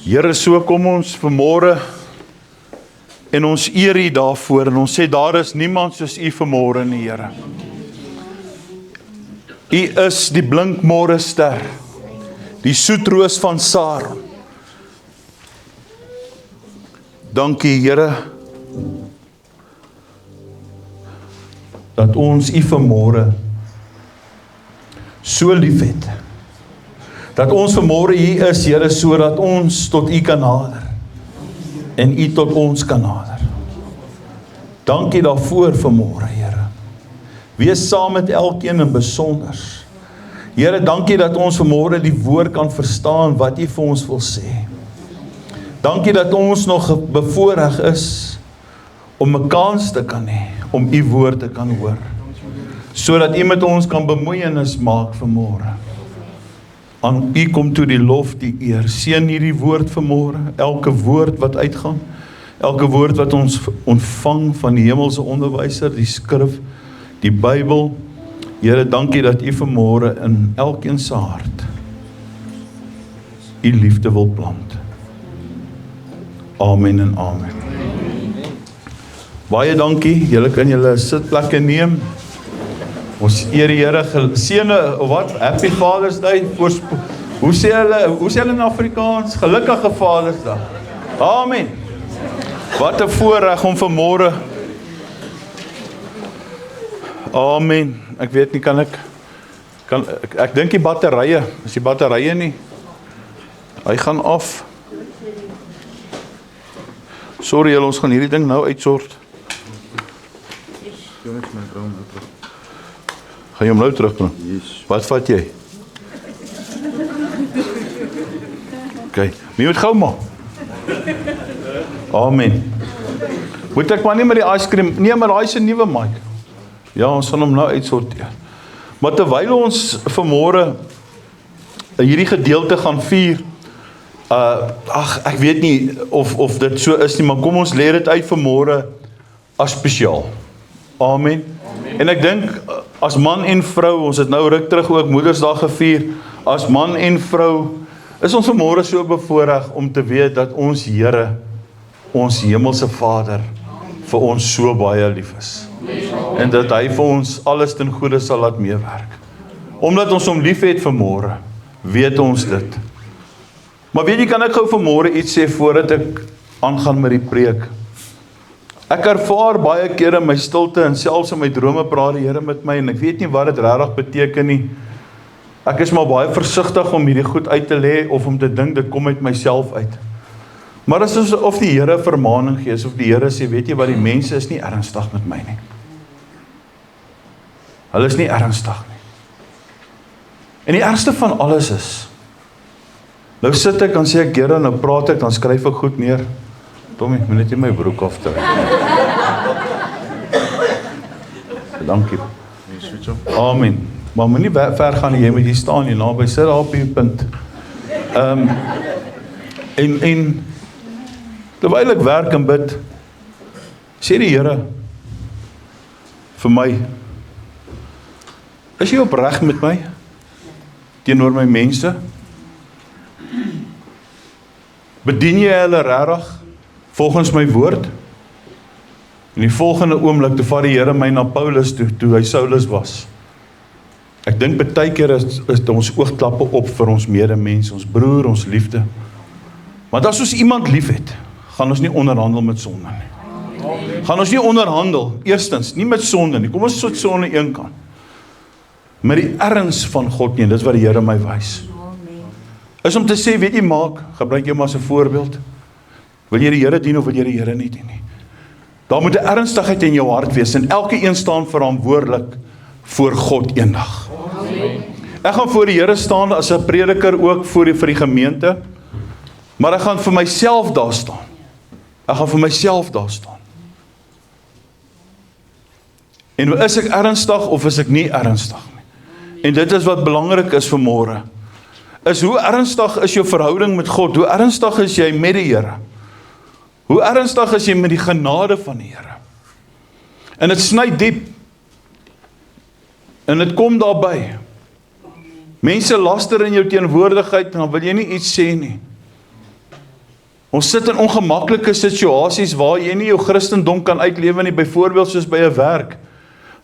Here, so kom ons vanmôre en ons eer U daarvoor en ons sê daar is niemand soos U vanmôre nie, Here. U is die blinkmôre ster, die soetroos van Saron. Dankie, Here, dat ons U vanmôre so lief het. Dat ons vanmôre hier is, Here, sodat ons tot U kan nader en U tot ons kan nader. Dankie daarvoor vanmôre, Here. Wees saam met elkeen in besonder. Here, dankie dat ons vanmôre die woord kan verstaan wat U vir ons wil sê. Dankie dat ons nog bevoorreg is om 'n kans te kan hê om U woord te kan hoor, sodat U met ons kan bemoeienis maak vanmôre. Aan U kom toe die lof, die eer. Seën hierdie woord vanmôre, elke woord wat uitgaan, elke woord wat ons ontvang van die hemelse onderwyser, die skrif, die Bybel. Here, dankie dat U vanmôre in elkeen se hart U liefde wil plant. Amen en amen. Baie dankie, julle kan julle sitplekke neem. Ons eer die Here, geseënde, wat? Happy Father's Day. Hoe sê hulle in Afrikaans? Gelukkige Vadersdag. Amen. Wat 'n voorreg om vanmôre. Amen. Ek weet nie, ek dink die batterye, is die batterye nie. Hy gaan af. Sorry julle, ons gaan hierdie ding nou uitsort. Gaan jy hom nou terugbring? Yes. Wat vat jy? Okay, wie moet gou maak? Amen. Moet ek maar nie met die ice cream, nee, maar daai is 'n nuwe mic. Ja, ons gaan hom nou uitsorteer. Maar terwyl ons vanmôre hierdie gedeelte gaan vier, ek weet nie of dit so is nie, maar kom ons leer dit uit vanmôre as spesiaal. Amen. En ek dink, as man en vrou, ons het nou ruk terug ook Moedersdag gevier, as man en vrou, is ons vanmôre so bevoorreg om te weet dat ons Here, ons hemelse Vader, vir ons so baie lief is. En dat hy vir ons alles ten goeie sal laat meewerk. Omdat ons hom lief het vanmôre, weet ons dit. Maar weet jy, kan ek gou vanmôre iets sê voordat ek aangaan met die preek? Ek ervaar baie kere in my stilte en selfs in my drome praat die Here met my en ek weet nie wat dit regtig beteken nie. Ek is maar baie versigtig om hierdie goed uit te lê of om te dink dit kom uit myself uit. Maar dit is of die Here vermaaning gee, of die Here sê, weet jy wat, die mense is nie ernstig met my nie. Hulle is nie ernstig nie. En die ergste van alles is, nou sit ek, dan sê ek, Here, nou praat ek, dan skryf ek goed neer. Tommy, moet net nie my broek aftrek. Dankie. Amen. Maar moet nie ver gaan nie, jy moet hier staan hier naby, sit daar op die punt. En terwyl ek werk en bid, sê die Here vir my, is jy opreg met my teenoor my mense? Bedien jy hulle regtig volgens my woord? In die volgende oomblik, toe vat die Here my na Paulus toe hy Saulus was. Ek dink baie keer is ons oogklappe op vir ons medemens, ons broer, ons liefde. Want as ons iemand lief het, gaan ons nie onderhandel met sonde nie. Gaan ons nie onderhandel, eerstens, nie met sonde nie. Kom ons sit sonde een kant. Met die erns van God nie, dit is wat die Here my wys. Is om te sê, weet jy, gebruik jy maar as 'n voorbeeld. Wil jy die Here dien of wil jy die Here nie dien nie? Daar moet 'n ernstigheid in jou hart wees en elke een staan verantwoordelik voor God eendag. Ek gaan voor die Here staan as 'n prediker ook vir die gemeente, maar ek gaan vir myself daar staan. Ek gaan vir myself daar staan. En is ek ernstig of is ek nie ernstig nie? En dit is wat belangrik is vanmôre. Is hoe ernstig is jou verhouding met God? Hoe ernstig is jy met die Here? Hoe ernstig is jy met die genade van die Here? En dit sny diep. En dit kom daarby. Mense laster in jou teenwoordigheid, dan wil jy nie iets sê nie. Ons sit in ongemaklike situasies waar jy nie jou Christendom kan uitlewe nie, byvoorbeeld soos by 'n werk,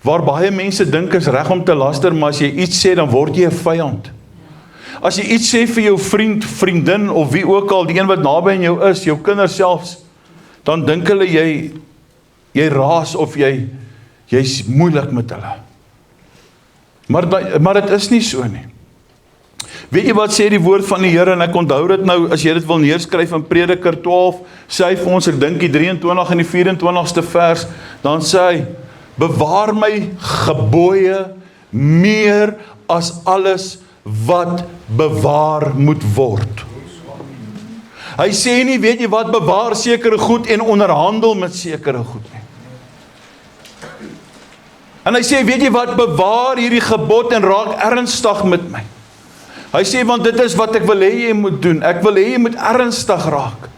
waar baie mense dink is reg om te laster, maar as jy iets sê, dan word jy 'n vyand. As jy iets sê vir jou vriend, vriendin, of wie ook al, die een wat naby aan jou is, jou kinders selfs, dan dink hulle jy raas of jy's moeilik met hulle. Maar dit is nie so nie. Weet jy wat sê die woord van die Here, en ek onthou dit nou, as jy dit wil neerskryf in Prediker 12, sê hy vir ons, ek dink die 23 en die 24ste vers, dan sê hy, bewaar my gebooie meer as alles wat bewaar moet word. Hy sê nie, weet jy wat, bewaar sekere goed en onderhandel met sekere goed nie. En hy sê, weet jy wat, bewaar hierdie gebod en raak ernstig met my. Hy sê, want dit is wat ek wil hê jy moet doen. Ek wil hê jy moet ernstig raak.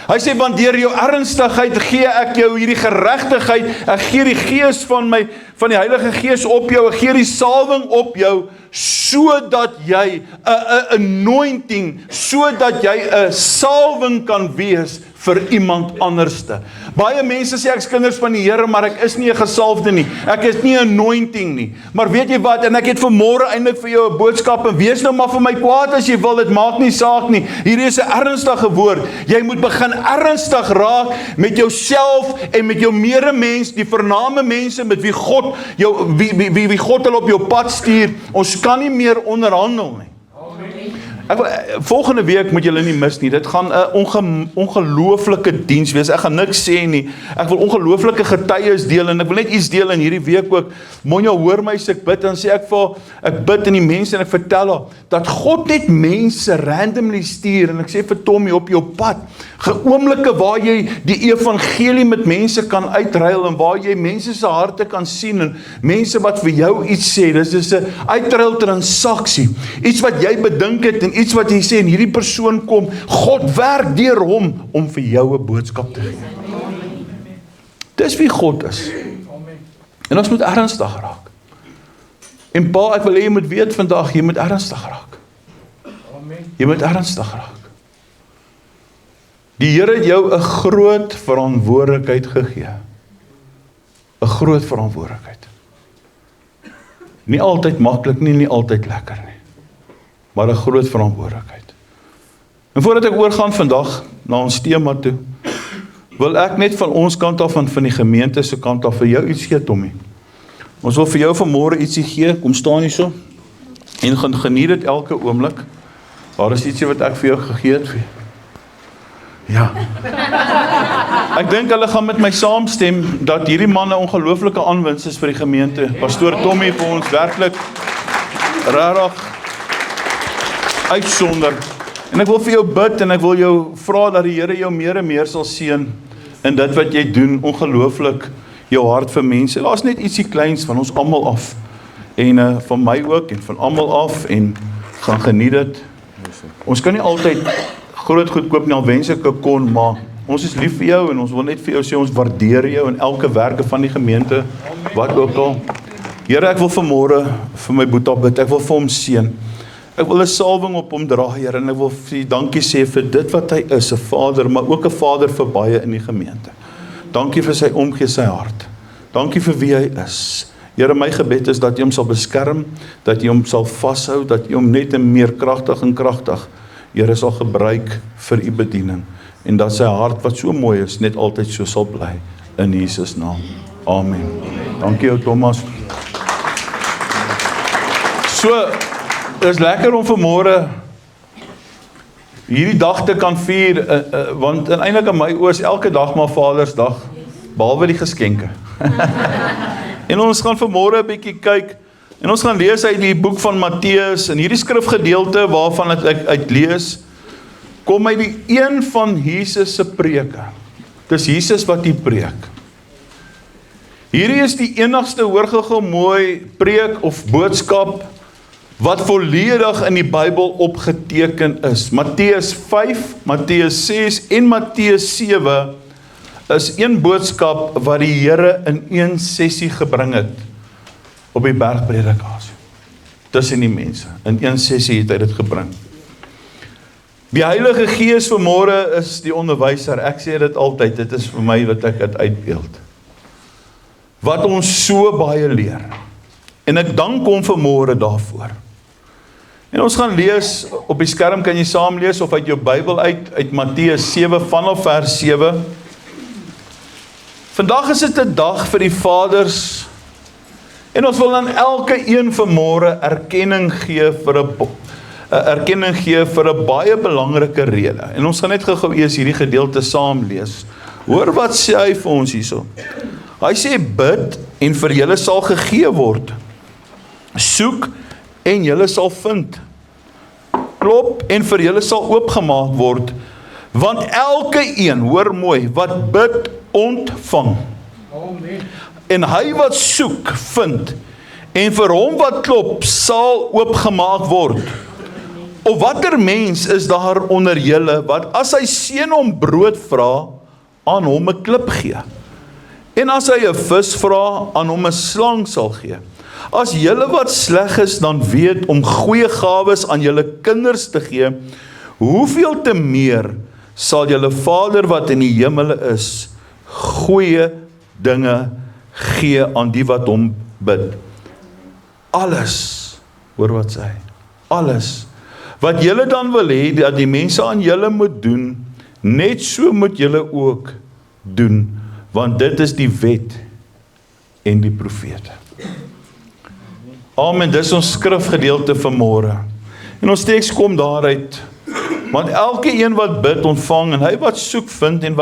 Hy sê, want deur jou ernstigheid gee ek jou hierdie geregtigheid, ek gee die gees van die Heilige Gees op jou, ek gee die salwing op jou, sodat jy 'n anointing, sodat jy 'n salwing kan wees vir iemand anderste. Baie mense sê ek is kinders van die Here, maar ek is nie 'n gesalfde nie. Ek is nie 'n anointing nie. Maar weet jy wat, en ek het vanmôre eintlik vir jou 'n boodskap, en wees nou maar vir my kwaad as jy wil, dit maak nie saak nie. Hierdie is 'n ernstige woord. Jy moet begin ernstig raak met jouself en met jou medemens, die vername mense met wie God wie God hulle op jou pad stuur. Ons kan nie meer onderhandel nie. Volgende week moet julle nie mis nie, dit gaan 'n ongelooflike diens wees, ek gaan niks sê nie, ek wil ongelooflike getuies deel, en ek wil net iets deel in hierdie week ook. Monja, hoor my as ek bid, dan sê ek bid in die mense, en ek vertel haar, dat God net mense randomly stuur, en ek sê vir Tommy, op jou pad, oomblikke waar jy die evangelie met mense kan uitruil, en waar jy mense se harte kan sien, en mense wat vir jou iets sê, dit is 'n uitruil transaksie, iets wat jy bedink het, en iets wat jy sê, en hierdie persoon kom, God werk deur hom, om vir jou 'n boodskap te gee. Dis wie God is. En ons moet ernstig raak. En pa, ek wil hê jy moet weet vandag, jy moet ernstig raak. Jy moet ernstig raak. Die Here het jou 'n groot verantwoordelikheid gegee. 'n Groot verantwoordelikheid. Nie altyd maklik nie, nie altyd lekker nie. Maar 'n groot verantwoordelikheid. En voordat ek oorgaan vandag na ons tema toe, wil ek net van ons kant af, van die gemeente se kant af, vir jou iets gee, Tommy. Ons wil vir jou vanmôre ietsie gee, kom staan hier so, en gaan geniet dit elke oomblik. Daar is ietsie wat ek vir jou gegee het. Ja. Ek dink hulle gaan met my saamstem, dat hierdie man 'n ongelooflike aanwinst is vir die gemeente. Pastoor Tommy vir ons werklik, regtig, uitsonder. En ek wil vir jou bid, en ek wil jou vra dat die Here jou meer en meer sal seën in dit wat jy doen, ongelooflik jou hart vir mense. Daar's net ietsie kleins van ons almal af, en van my ook, en van almal af, en gaan geniet dit. Ons kan nie altyd groot goed koop nie, al wens ek kon, maar ons is lief vir jou, en ons wil net vir jou sê, ons waardeer jou in elke werke van die gemeente, wat ook al. Here, ek wil vanmôre vir my Boeta bid, ek wil vir hom seën. Ek wil 'n salwing op hom dra, Here, en ek wil vir dankie sê vir dit wat hy is, 'n vader, maar ook 'n vader vir baie in die gemeente. Dankie vir sy omgee, sy hart. Dankie vir wie hy is. Here, my gebed is dat jy hom sal beskerm, dat jy hom sal vashou, dat jy hom net meer kragtig, Here, sal gebruik vir u bediening, en dat sy hart wat so mooi is, net altyd so sal bly, in Jesus naam. Amen. Dankie jou, Thomas. So, dit is lekker om vanmôre hierdie dag te kan vier, want eintlik in my oë is elke dag maar Vadersdag, behalwe die geskenke. En ons gaan vanmôre 'n bietjie kyk, en ons gaan lees uit die boek van Matteus, en hierdie skrifgedeelte waarvan ek uitlees, kom uit die een van Jesus se preke. Dis Jesus wat die preek. Hierdie is die enigste, hoor gou mooi, preek of boodskap wat volledig in die Bybel opgeteken is. Matteus 5, Matteus 6 en Matteus 7 is een boodskap wat die Here in een sessie gebring het op die bergpredikasie tussen die mense. In een sessie het hy dit gebring. Die Heilige Gees vanmôre is die onderwyser. Ek sê dit altyd, dit is vir my wat ek dit uitbeeld. Wat ons so baie leer. En ek dank hom vanmôre daarvoor. En ons gaan lees, op die skerm kan jy saam lees, of uit jou Bybel uit Matteus 7, vanaf vers 7. Vandag is dit 'n dag vir die vaders, en ons wil aan elke een vanmôre erkenning gee vir 'n baie belangrike rede. En ons gaan net gou eers hierdie gedeelte saam lees. Hoor wat sê hy vir ons hierso. Hy sê, bid en vir julle sal gegee word. Soek en julle sal vind. Klop en vir julle sal oopgemaak word. Want elke een, hoor mooi, wat bid, ontvang. Amen. En hy wat soek, vind. En vir hom wat klop, sal oopgemaak word. Of watter mens is daar onder julle, wat as sy seun hom brood vra, aan hom 'n klip gee? En as hy 'n vis vra, aan hom 'n slang sal gee? As julle wat sleg is, dan weet om goeie gawes aan julle kinders te gee, hoeveel te meer sal julle Vader wat in die hemele is, goeie dinge gee aan die wat hom bid. Alles, hoor wat sê hy, alles, wat julle dan wil hê, dat die mense aan julle moet doen, net so moet julle ook doen, want dit is die wet en die profete. Amen, dis ons skrifgedeelte vanmôre. En ons teks kom daaruit, want elke een wat bid ontvang, en hy wat soek vind, en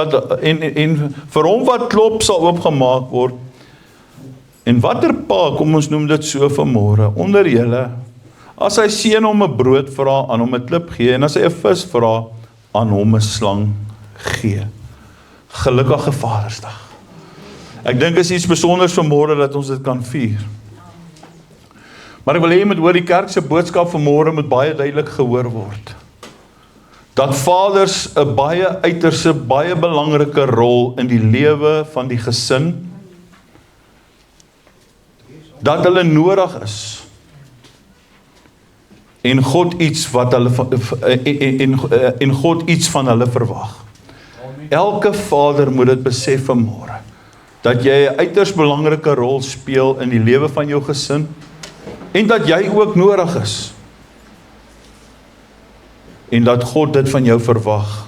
vir hom wat klop sal oopgemaak word. En watter pa, kom ons noem dit so vanmôre, onder julle, as hy seun hom 'n brood vra, aan hom 'n klip gee, en as hy 'n vis vra, aan hom 'n slang gee. Gelukkige Vadersdag. Ek dink is iets besonders vanmôre dat ons dit kan vier. Maar ek wil hê jy moet hoor, die kerk se boodskap vanmôre moet baie duidelik gehoor word. Dat vaders 'n baie uiterse, baie belangrike rol in die lewe van die gesin, dat hulle nodig is, en God iets wat hulle en God iets van hulle verwag. Elke vader moet dit besef vanmôre, dat jy 'n uiters belangrike rol speel in die lewe van jou gesin, en dat jy ook nodig is, en dat God dit van jou verwag.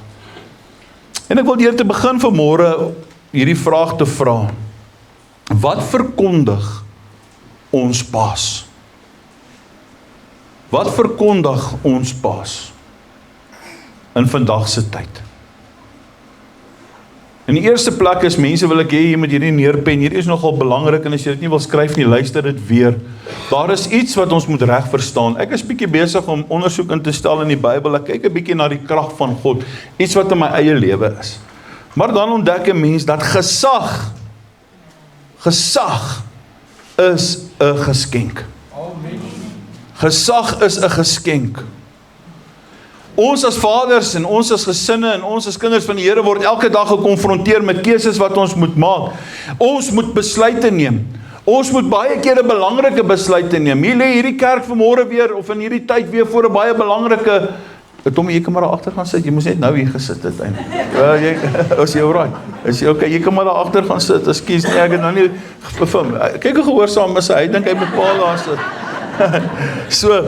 En ek wil deur te begin vanmôre hierdie vraag te vra, wat verkondig ons paas? Wat verkondig ons paas in vandag se tyd? In die eerste plek is mense, wil ek hê, jy moet hierdie neerpen, hierdie is nogal belangrik, en as jy dit nie wil skryf nie, luister dit weer. Daar is iets wat ons moet reg verstaan. Ek is bietjie besig om ondersoek in te stel in die Bybel, ek kyk 'n bietjie na die krag van God, iets wat in my eie lewe is. Maar dan ontdek 'n mens dat gesag is 'n geskenk. Gesag is 'n geskenk. Ons as vaders en ons as gesinne en ons as kinders van die Here word elke dag gekonfronteer met keuses wat ons moet maak. Ons moet besluite neem. Ons moet baie keer 'n belangrike besluite neem. Hier lê hierdie kerk vanmôre weer, of in hierdie tyd weer voor 'n baie belangrike, Tom, jy kan maar daar agter gaan sit, jy moes net nou hier gesit het eintlik. Is jy alright? Is jy okay? Jy kan maar daar agter gaan sit, ekskuus, nee, ek het nou nie gefilm. Kyk hoe gehoorsaam is hy dink hy moet paal daar sit. So,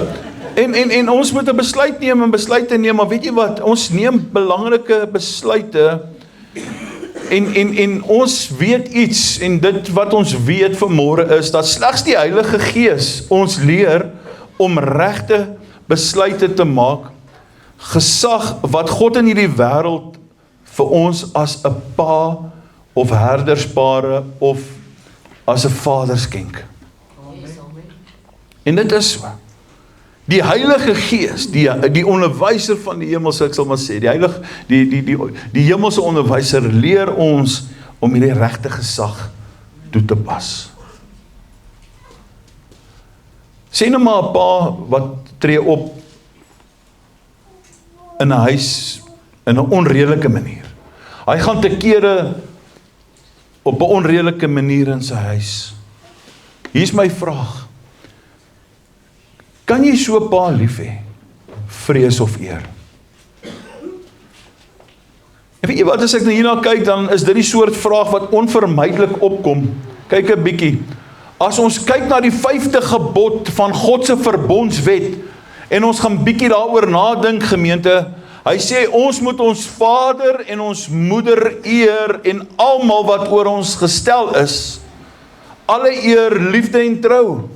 en ons moet 'n besluit neem en besluite neem, maar weet jy wat, ons neem belangrike besluite, en ons weet iets, en dit wat ons weet vanmôre is, dat slegs die Heilige Gees ons leer om regte besluite te maak, gesag wat God in hierdie wêreld vir ons as 'n pa, of herderspare, of as 'n vader skenk. En dit is so. Die Heilige Gees, die onderwyser van die hemelse, ek sal maar sê, die hemelse onderwyser leer ons om hierdie regte gesag toe te pas. Sê nou maar 'n pa wat tree op in 'n huis in 'n onredelike manier. Hy gaan te kere op 'n onredelike manier in sy huis. Hier's my vraag. Kan jy so 'n pa lief hê? Vrees of eer? Weet jy wat, as ek hierna kyk, dan is dit die soort vraag wat onvermydelik opkom. Kyk 'n bietjie. As ons kyk na die 5de gebod van God se verbondswet, en ons gaan bietjie daaroor nadink, gemeente, hy sê, ons moet ons vader en ons moeder eer, en almal wat oor ons gestel is, alle eer, liefde en trou.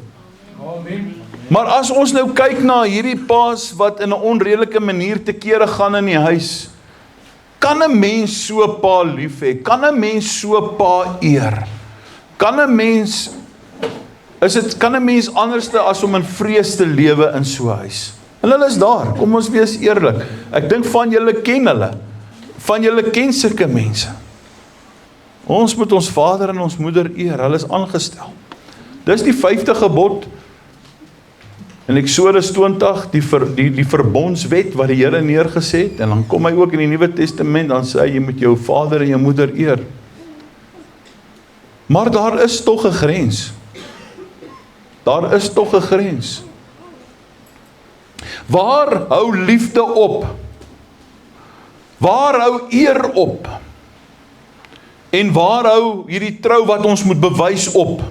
Amen. Maar as ons nou kyk na hierdie paas, wat in 'n onredelike manier te kere gaan in die huis, kan 'n mens so 'n pa lief hê? Kan 'n mens so 'n pa eer? Kan 'n mens anderste as om in vrees te lewe in so 'n huis? En hulle is daar, kom ons wees eerlik. Ek dink van julle ken hulle. Van julle ken sulke mense. Ons moet ons vader en ons moeder eer, hulle is aangestel. Dis die 5de gebod. In Eksodus 20, die verbondswet wat die Here neergeset het, en dan kom hy ook in die Nuwe Testament, dan sê hy, jy moet jou vader en jou moeder eer. Maar daar is tog 'n grens. Daar is tog 'n grens. Waar hou liefde op? Waar hou eer op? En waar hou hierdie trou wat ons moet bewys op?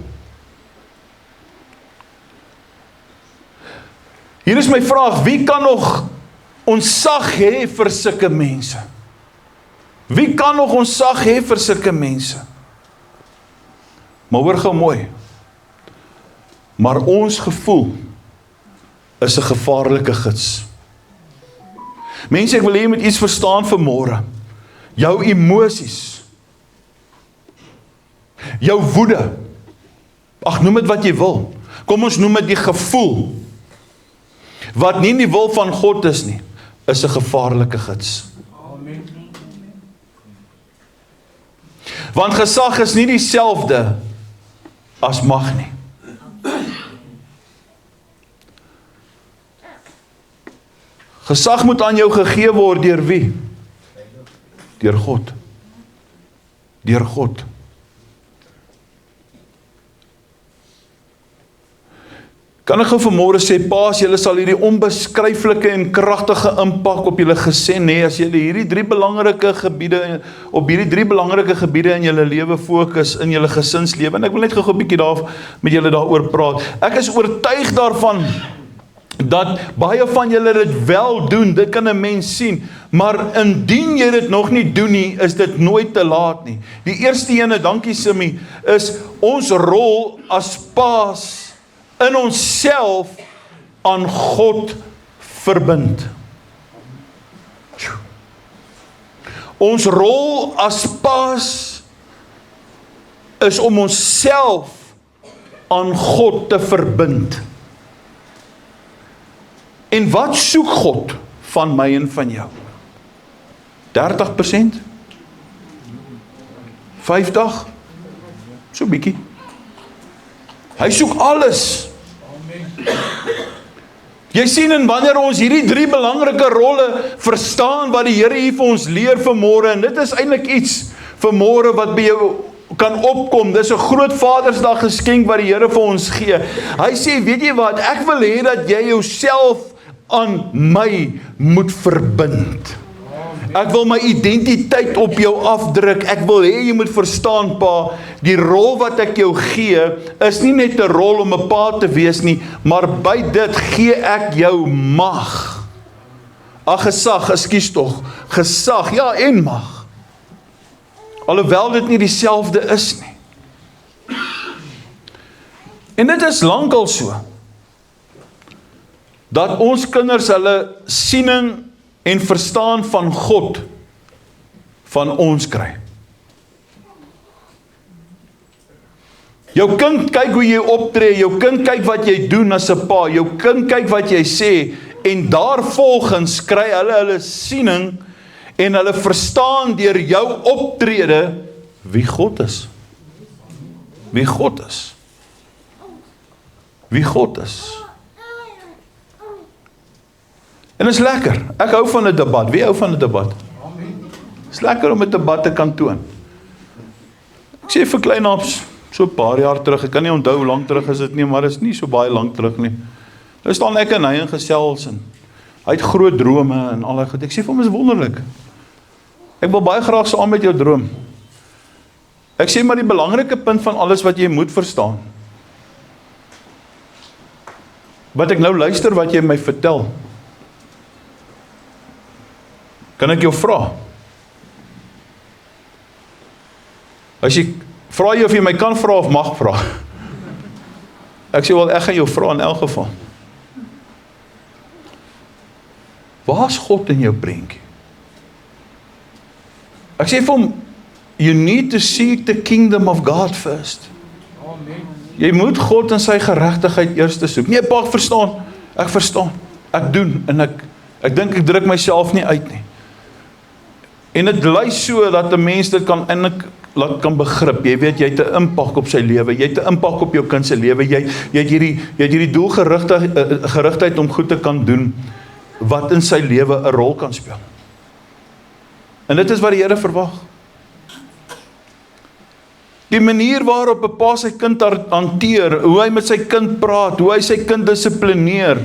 Hier is my vraag, wie kan nog ontzag hê vir sulke mense? Wie kan nog ontzag hê vir sulke mense? Maar hoor gou mooi. Maar ons gevoel is 'n gevaarlike gids. Mense, ek wil hê jy moet iets verstaan vanmôre. Jou emosies, jou woede, noem dit wat jy wil. Kom ons noem dit die gevoel, wat nie die wil van God is nie, is 'n gevaarlike gids. Amen. Want gesag is nie dieselfde as mag nie. Gesag moet aan jou gegee word deur wie? Deur God. Deur God. Kan ek gou vanmôre sê, paas, julle sal hierdie onbeskryflike en kragtige impak op julle gesin hê, as julle hierdie drie belangrike gebiede in julle lewe fokus, in julle gesinslewe, en ek wil net gou 'n bietjie met julle daaroor praat. Ek is oortuig daarvan, dat baie van julle dit wel doen, dit kan 'n mens sien, maar indien jy dit nog nie doen nie, is dit nooit te laat nie. Die eerste ene, dankie Simmy, is ons rol as paas, in onsself aan God verbind. Ons rol as paas is om onsself aan God te verbind. En wat soek God van my en van jou? 30%? 50%? So bietjie. Hy soek alles. Jy sien, en wanneer ons hierdie drie belangrike rolle verstaan wat die Here hier vir ons leer vanmôre, en dit is eintlik iets vanmôre wat by jou kan opkom, dis 'n groot Vadersdag geskenk wat die Here vir ons gee. Hy sê, weet jy wat, ek wil hê dat jy jouself aan my moet verbind. Ek wil my identiteit op jou afdruk. Ek wil hê jy moet verstaan, pa, die rol wat ek jou gee, is nie net 'n rol om 'n pa te wees nie, maar by dit gee ek jou mag. Gesag, ekskuus tog, gesag, ja, en mag. Alhoewel dit nie dieselfde is nie. En dit is lankal so, dat ons kinders hulle siening en verstaan van God van ons kry. Jou kind kyk hoe jy optree, jou kind kyk wat jy doen as 'n pa, jou kind kyk wat jy sê, en daarvolgens kry hulle siening en hulle verstaan deur jou optrede wie God is. Wie God is. Wie God is. En is lekker. Ek hou van 'n debat. Wie hou van 'n debat? Is lekker om 'n debat te kan toon. Ek sê vir kleinaps, so 'n paar jaar terug, ek kan nie onthou hoe lank terug is dit nie, maar dit is nie so baie lank terug nie. Nou staan ek en hy in gesels, en hy het groot drome en al daai goed. Ek sê vir hom, is wonderlik. Ek wil baie graag saam met jou droom. Ek sê maar die belangrike punt van alles wat jy moet verstaan. Wat ek nou luister wat jy my vertel. Kan ek jou vra? As jy vra jy of jy my kan vra of mag vra? Ek sê wel, ek gaan jou vra in elk geval. Waar is God in jou prentjie? Ek sê vir hom, you need to seek the kingdom of God first. Jy moet God en sy geregtigheid eers soek. Nee, pa, ek verstaan, ek doen, en ek dink ek druk myself nie uit nie. En dit lui so, dat 'n mens dit kan eintlik kan begrip. Jy weet, jy het 'n impak op sy lewe, jy het 'n impak op jou kind se lewe, jy het hierdie doelgerigtheid om goed te kan doen, wat in sy lewe 'n rol kan speel. En dit is wat die Here verwag. Die manier waarop 'n pa sy kind hanteer, hoe hy met sy kind praat, hoe hy sy kind dissiplineer,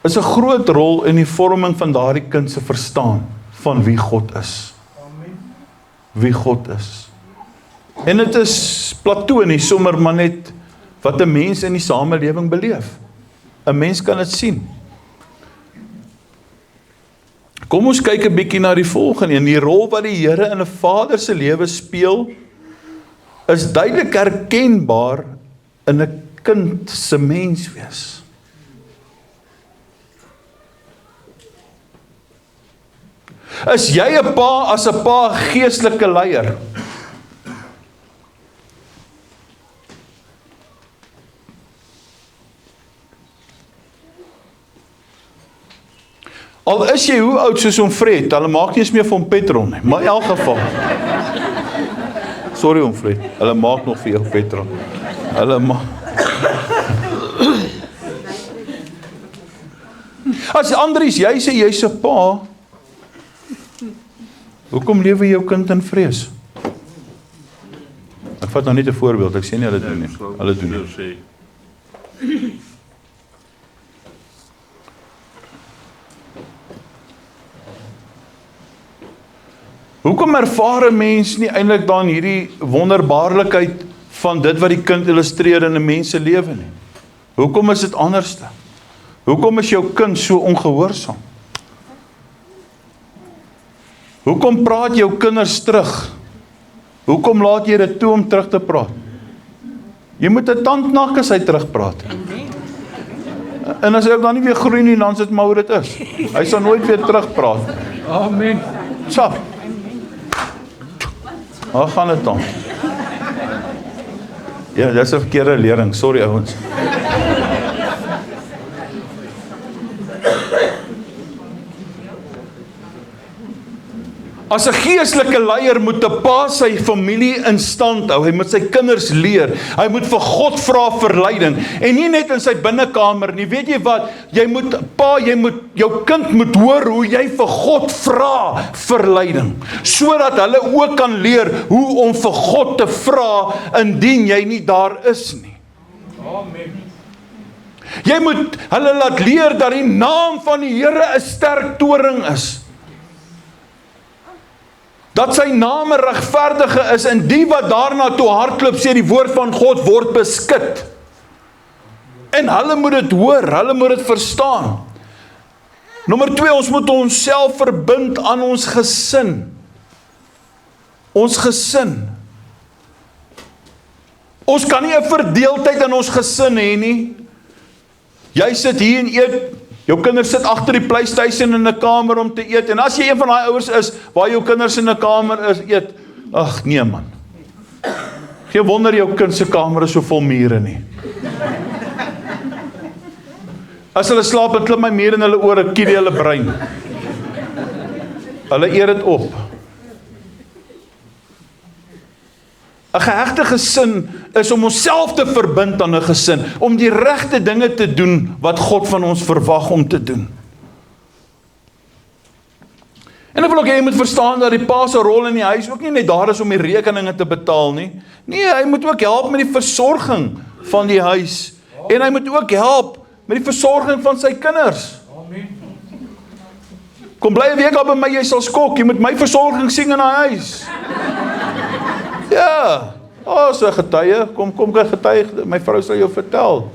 is 'n groot rol in die vorming van daardie kind se verstaan van wie God is. Wie God is. En dit is platonies, sommer maar net wat 'n mens in die samelewing beleef. 'n Mens kan dit sien. Kom ons kyk 'n bietjie na die volgende een. Die rol wat die Here in 'n vader se lewe speel, is duidelik herkenbaar in 'n kind se menswees. Is jy 'n pa, as 'n pa, geestelike leier? Al is jy hoe oud soos om Fred, hulle maak nie eens meer van petrol nie, maar in elk geval. Sorry om Fred, hulle maak nog vir jou petrol. Hulle maak. As Andries, jy sê jy's 'n pa, hoekom lewe jou kind in vrees? Ek vat nou net 'n voorbeeld, ek sê nie hulle doen nie. Hulle doen nie. Hoekom ervaar 'n mens nie eintlik dan hierdie wonderbaarlikheid van dit wat die kind illustreer in 'n mens se lewe nie? Hoekom is dit anderste? Hoekom is jou kind so ongehoorsaam? Hoekom praat jou kinders terug? Hoekom laat jy dit toe om terug te praat? Jy moet 'n tand nak as hy terugpraat. En as hy ook dan nie weer groei nie, dan is dit maar hoe dit is. Hy sal nooit weer terugpraat. Amen. So. Waar gaan dit dan? Ja, dis 'n verkeerde lering, sorry ouens. As 'n geestelike leier moet 'n pa sy familie in stand hou, hy moet sy kinders leer, hy moet vir God vra vir leiding, en nie net in sy binnekamer nie, weet jy wat, jou kind moet hoor hoe jy vir God vra vir leiding, sodat hulle ook kan leer hoe om vir God te vra, indien jy nie daar is nie. Amen. Jy moet hulle laat leer dat die naam van die Here 'n sterk toring is, dat sy naam 'n regverdige is, en die wat daarna toe hardloop, sê die woord van God word beskik. En hulle moet dit hoor, hulle moet dit verstaan. Nommer 2, ons moet onsself verbind aan ons gesin. Ons gesin. Ons kan nie 'n verdeeldheid in ons gesin hê nie. Jy sit hier en eet, jou kinders sit agter die PlayStation in 'n kamer om te eet, en as jy een van daai ouers is, waar jou kinders in 'n kamer is, eet, ag nee man. Geen wonder jou kind se kamer is so vol mure nie. As hulle slaap, en klim my mure in hulle ore, kier hulle brein. Hulle eet dit op. 'n Gehegte gesin is om onsself te verbind aan 'n gesin, om die regte dinge te doen wat God van ons verwag om te doen. En ek wil ook jy moet verstaan dat die pa se rol in die huis ook nie net daar is om die rekeninge te betaal nie. Nee, hy moet ook help met die versorging van die huis, en hy moet ook help met die versorging van sy kinders. Kom bly 'n week al by my, jy sal skok, jy moet my versorging sien in die huis. Ja, so 'n getuie, kom kyk getuie, my vrou sal jou vertel.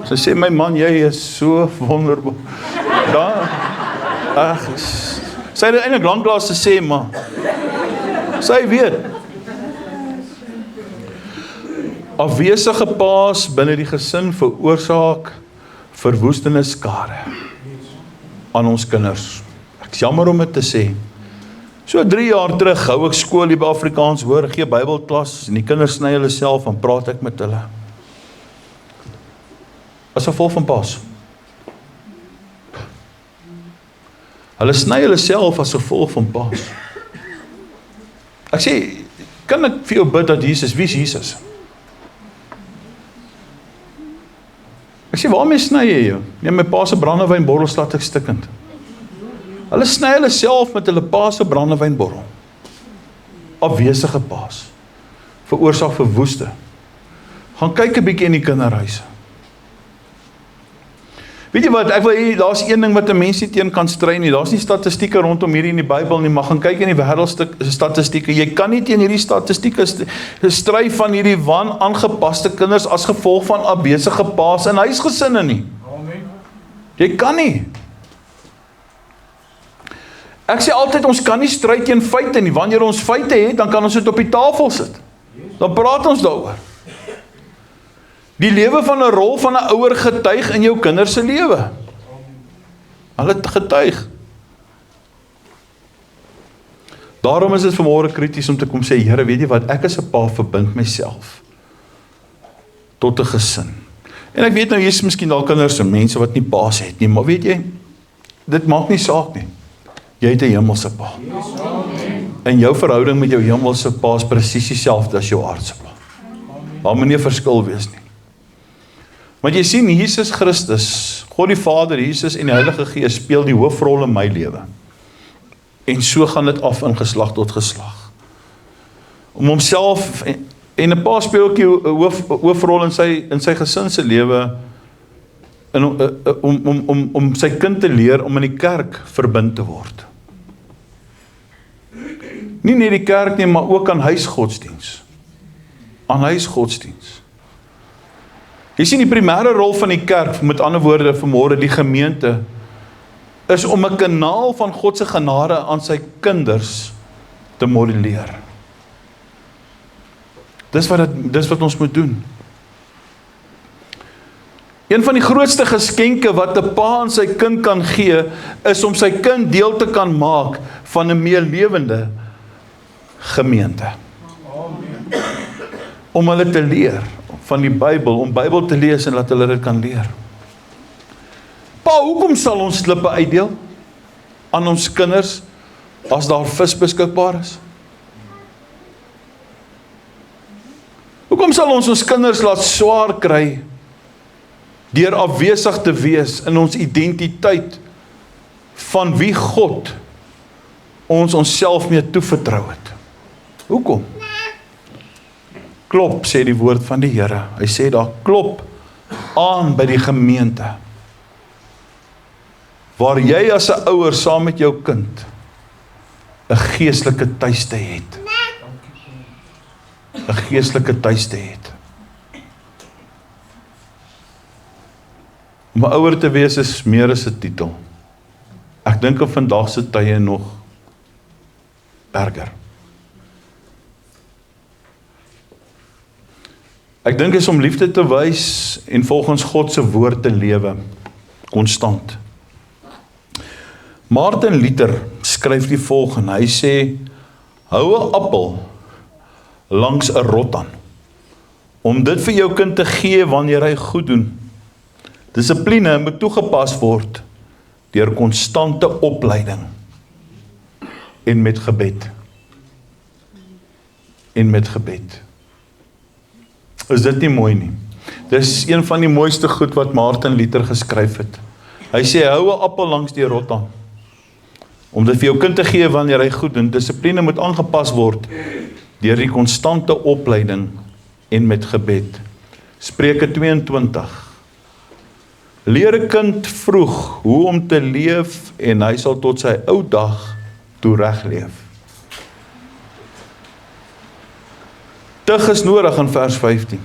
Sy sê, my man, jy is so wonderbaar. Sy het eintlik lanklaas te sê, maar sy weet. Afwesige paas binne die gesin veroorsaak verwoestende skade aan ons kinders. Ek is jammer om dit te sê. So 3 jaar terug hou ek skool hier by Afrikaans hoor, gee Bybelklas en die kinders sny hulle self en praat ek met hulle. As gevolg van paas. Hulle sny hulle self as gevolg van paas. Ek sê, kan ek vir jou bid dat Jesus, wie is Jesus? Ek sê, waarmee sny jy jou? Nee, my pa se brandewynborrel slaat ek stikkend. Hulle sny hulle self met hulle pa se brandewynborrel. Afwesige paas. Veroorsaak verwoeste. Gaan kyk 'n bietjie in die kinderhuise. Weet jy wat, ek wil hê, daar's een ding wat 'n mens nie teen kan stry nie. Daar's nie statistieke rondom hierdie in die Bybel nie, maar gaan kyk in die wêreldstatistieke. Jy kan nie teen hierdie statistieke stry van hierdie wan-aangepaste kinders as gevolg van afwesige paas in huisgesinne nie. Amen. Jy kan nie. Ek sê altyd, ons kan nie stry teen feite nie. Wanneer ons feite het, dan kan ons dit op die tafel sit. Dan praat ons daaroor. Die lewe van 'n rol van 'n ouer getuig in jou kinders se lewe. Hulle getuig. Daarom is dit vanmôre krities om te kom sê, Here, weet jy wat, ek as 'n pa verbind myself tot 'n gesin. En ek weet nou, jy is miskien al kinders en mense wat nie paas het nie, maar weet jy, dit maak nie saak nie. Jy het 'n hemelse pa. En jou verhouding met jou hemelse pa is presies dieselfde as jou aardse pa. Daar moet nie 'n verskil wees nie. Want jy sien, Jesus Christus, God die Vader, Jesus en die Heilige Gees speel die hoofrol in my lewe. En so gaan dit af in geslag tot geslag. Om homself, en 'n pa speel ook die hoofrol in sy gesin se lewe, om sy kind te leer om in die kerk verbind te word. Nie net die kerk nie, maar ook aan huisgodsdiens. Aan huisgodsdiens. Jy sien, die primêre rol van die kerk, met ander woorde vanmôre die gemeente, is om 'n kanaal van God se genade aan sy kinders te modelleer. Dis wat ons moet doen. Een van die grootste geskenke wat 'n pa aan sy kind kan gee, is om sy kind deel te kan maak van 'n meer lewende gemeente. Om hulle te leer van die Bybel, om Bybel te lees en laat hulle dit kan leer. Pa, hoekom sal ons slippe uitdeel aan ons kinders as daar vis beskikbaar is? Hoekom sal ons kinders laat swaar kry deur afwesig te wees in ons identiteit van wie God ons onsself mee toevertrou het? Hoekom? Klop, sê die woord van die Here. Hy sê daar, klop aan by die gemeente, waar jy as 'n ouer saam met jou kind 'n geestelike tuiste het. 'n geestelike tuiste het. Om 'n ouer te wees is meer as 'n titel. Ek dink op vandag se tye nog erger. Ek dink is om liefde te wys en volgens God se woord te lewe, konstant. Martin Luther skryf die volgende, hy sê, hou 'n appel langs 'n rottan, om dit vir jou kind te gee wanneer hy goed doen. Dissipline moet toegepas word deur konstante opleiding en met gebed. En met gebed. Is dit nie mooi nie? Dis een van die mooiste goed wat Martin Luther geskryf het. Hy sê, hou 'n appel langs die rottan, om dit vir jou kind te gee wanneer hy goed doen. Dissipline moet aangepas word deur die konstante opleiding en met gebed. Spreuke 22 Leer 'n kind vroeg hoe om te leef en hy sal tot sy ou dag toe reg leef. Tug is nodig in vers 15.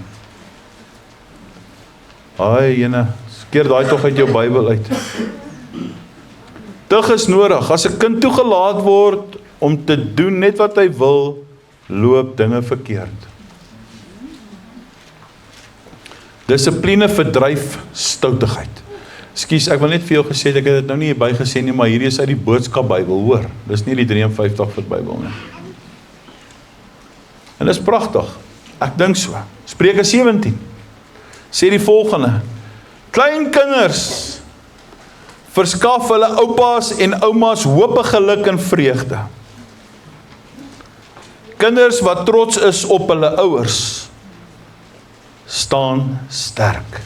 Ai, jene, keer daai tog uit jou Bybel uit. Tug is nodig. As 'n kind toegelaat word om te doen net wat hy wil, loop dinge verkeerd. Dissipline verdryf stoutigheid. Ekskuus, ek wil net vir jou gesê, ek het dit nou nie hierby gesê nie, maar hierdie is uit die boodskap Bybel, hoor. Dis nie die 53 vir Bybel nie. En dis pragtig. Ek dink so. Spreuke 17 sê die volgende: klein kinders verskaf hulle oupas en oumas hoop, geluk en vreugde. Kinders wat trots is op hulle ouers, staan sterk.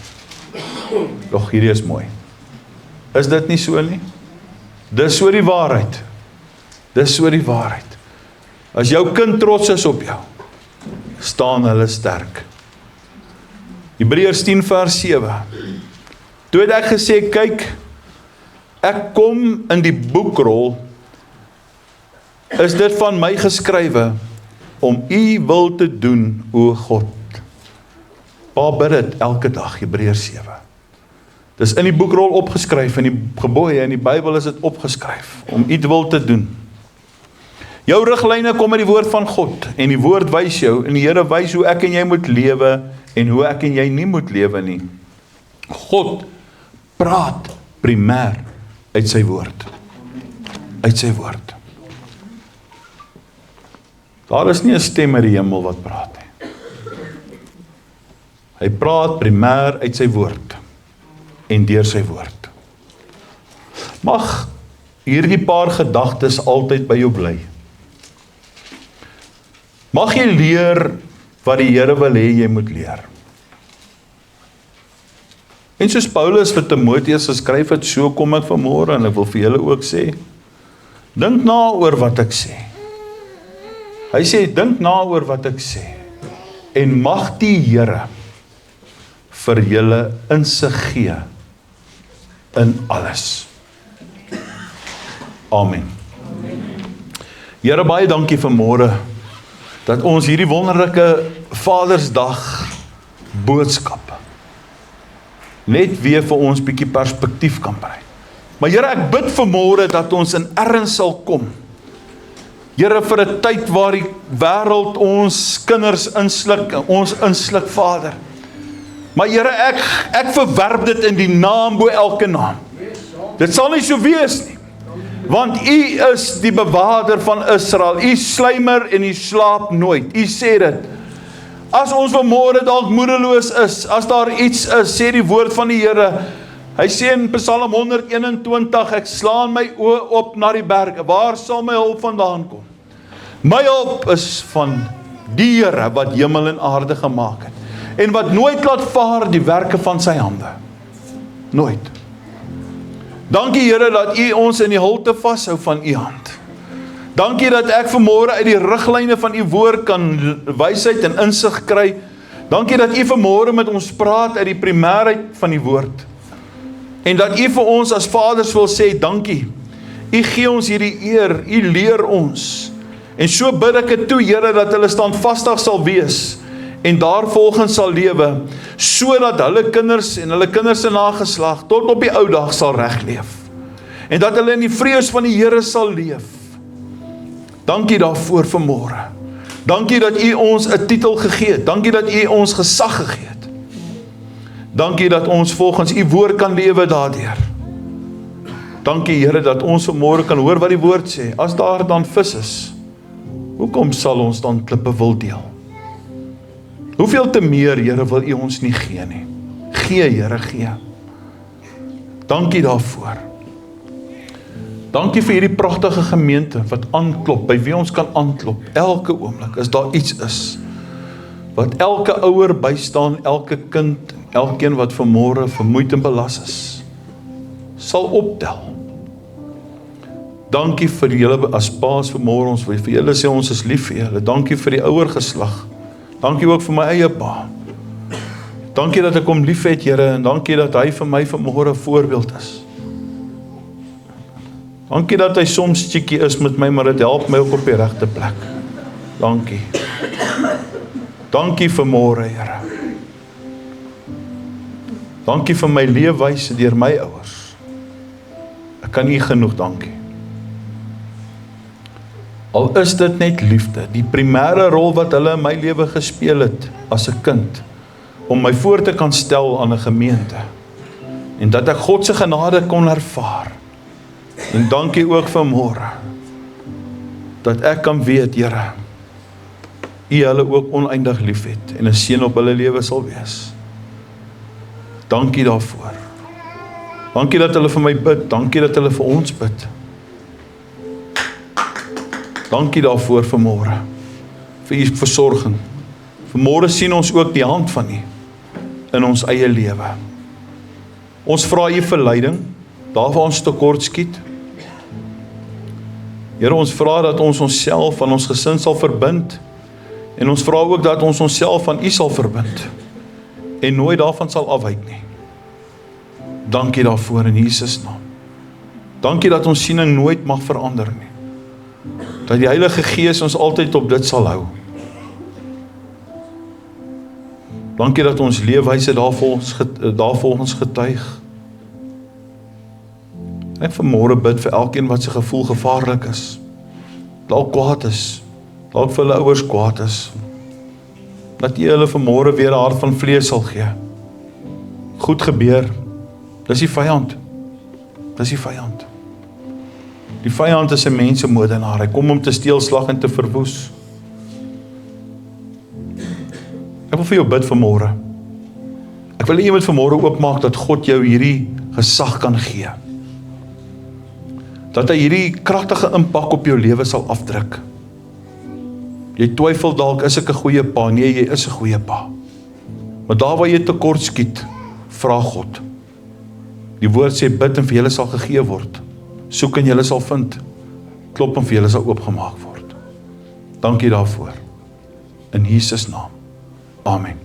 Doch hierdie is mooi. Is dit nie so nie? Dis so die waarheid. Dis so die waarheid. As jou kind trots is op jou, staan hulle sterk. Hebreërs 10 vers 7. Toe het ek gesê, kyk, ek kom in die boekrol, is dit van my geskrywe, om u wil te doen, o God. Pa bid dit elke dag, Hebreërs 7. Dis in die boekrol opgeskryf, in die gebooie, in die Bybel is dit opgeskryf, om u wil te doen. Jou riglyne kom uit die woord van God, en die woord wys jou, en die Here wys hoe ek en jy moet lewe, en hoe ek en jy nie moet lewe nie. God praat primêr uit sy woord. Uit sy woord. Daar is nie 'n stem uit die hemel wat praat nie. Hy praat primêr uit sy woord en deur sy woord. Mag hierdie paar gedagtes altyd by jou bly. Mag jy leer wat die Here wil hê jy moet leer. En soos Paulus vir Timoteus geskryf het, so kom ek vanmôre en ek wil vir julle ook sê, dink na oor wat ek sê. Hy sê, dink na oor wat ek sê, en mag die Here vir julle insig gee in alles. Amen. Here, baie dankie vanmôre dat ons hierdie wonderlike Vadersdag boodskap net weer vir ons bietjie perspektief kan kry. Maar Here, ek bid vanmôre dat ons in erns sal kom. Here, vir 'n tyd waar die wêreld ons kinders insluk, ons insluk, Vader. Maar Here, ek verwerp dit in die naam bo elke naam. Dit sal nie so wees nie. Want U is die bewaarder van Israel. U sluimer en U slaap nooit. U sê dit. As ons vanmôre dalk moedeloos is, as daar iets is, sê die woord van die Here. Hy sê in Psalm 121, ek slaan my oë op na die berge. Waar sal my hulp vandaan kom? My hulp is van die Here wat hemel en aarde gemaak het. En wat nooit laat vaar die werke van sy hande. Nooit. Dankie Here dat U ons in die hulte vashou van U hand. Dankie dat ek vanmôre uit die riglyne van U woord kan wysheid en insig kry. Dankie dat U vanmôre met ons praat uit die primêrheid van die woord. En dat U vir ons as vaders wil sê, dankie. U gee ons hierdie eer, U leer ons. En so bid ek dit toe, Here, dat hulle standvastig sal wees en daarvolgens sal lewe, sodat hulle kinders en hulle kinders se nageslag tot op die ou dag sal reg leef. En dat hulle in die vrees van die Here sal leef. Dankie daarvoor vanmôre. Dankie dat U ons 'n titel gegee het. Dankie dat U ons gesag gegee het. Dankie dat ons volgens U woord kan lewe daardeur. Dankie Here dat ons vanmôre kan hoor wat die woord sê. As daar dan vis is, hoekom sal ons dan klippe wil deel? Hoeveel te meer, Here, wil U ons nie gee nie. Gee, Here, gee. Dankie daarvoor. Dankie vir hierdie pragtige gemeente wat aanklop, by wie ons kan aanklop, elke oomblik, as daar iets is, wat elke ouer bystaan, elke kind, elkeen wat vanmôre vermoeid en belas is, sal optel. Dankie vir julle as paas vanmôre, ons vir julle sê ons is lief vir julle. Dankie vir die ouer geslag. Dankie ook vir my eie pa. Dankie dat ek hom lief het, Here, en dankie dat hy vir my vanmôre 'n voorbeeld is. Dankie dat hy soms cheeky is met my, maar dit help my ook op die regte plek. Dankie. Dankie vanmôre, Here. Dankie vir my leefwyse deur my ouers. Ek kan U genoeg dankie. Al is dit net liefde, die primêre rol wat hulle in my lewe gespeel het as 'n kind, om my voor te kan stel aan 'n gemeente, en dat ek God se genade kon ervaar. En dankie ook vanmôre, dat ek kan weet, Here, U hulle ook oneindig lief het, en 'n seën op hulle lewe sal wees. Dankie daarvoor. Dankie dat hulle vir my bid, dankie dat hulle vir ons bid. Dankie daarvoor vanmôre, vir U versorging. Vanmôre sien ons ook die hand van U in ons eie lewe. Ons vra U vir leiding, daar waar ons tekort skiet. Here, ons vra dat ons onsself van ons gesin sal verbind, en ons vra ook dat ons onsself van U sal verbind, en nooit daarvan sal afwyk nie. Dankie daarvoor in Jesus naam. Dankie dat ons siening nooit mag verander nie. Dat die Heilige Gees ons altyd op dit sal hou. Dankie dat ons leefwyse daarvolgens getuig. Ek vanmôre bid vir elkeen wat sy gevoel gevaarlik is, dalk kwaad is, dalk vir hulle ouers kwaad is, dat U hulle vanmôre weer 'n hart van vlees sal gee. Goed gebeur, dis die vyand. Dis die vyand. Die vyand is 'n mensemoordenaar, hy kom om te steel, slag en te verwoes. Ek wil vir jou bid vanmôre. Ek wil jy moet vanmôre oopmaak dat God jou hierdie gesag kan gee. Dat hy hierdie kragtige impak op jou lewe sal afdruk. Jy twyfel dalk, is ek 'n goeie pa? Nee, jy is 'n goeie pa. Maar daar waar jy tekort skiet, vra God. Die woord sê, bid en vir julle sal gegee word. Soek en julle sal vind. Klop en vir julle sal oopgemaak word. Dankie daarvoor. In Jesus naam. Amen.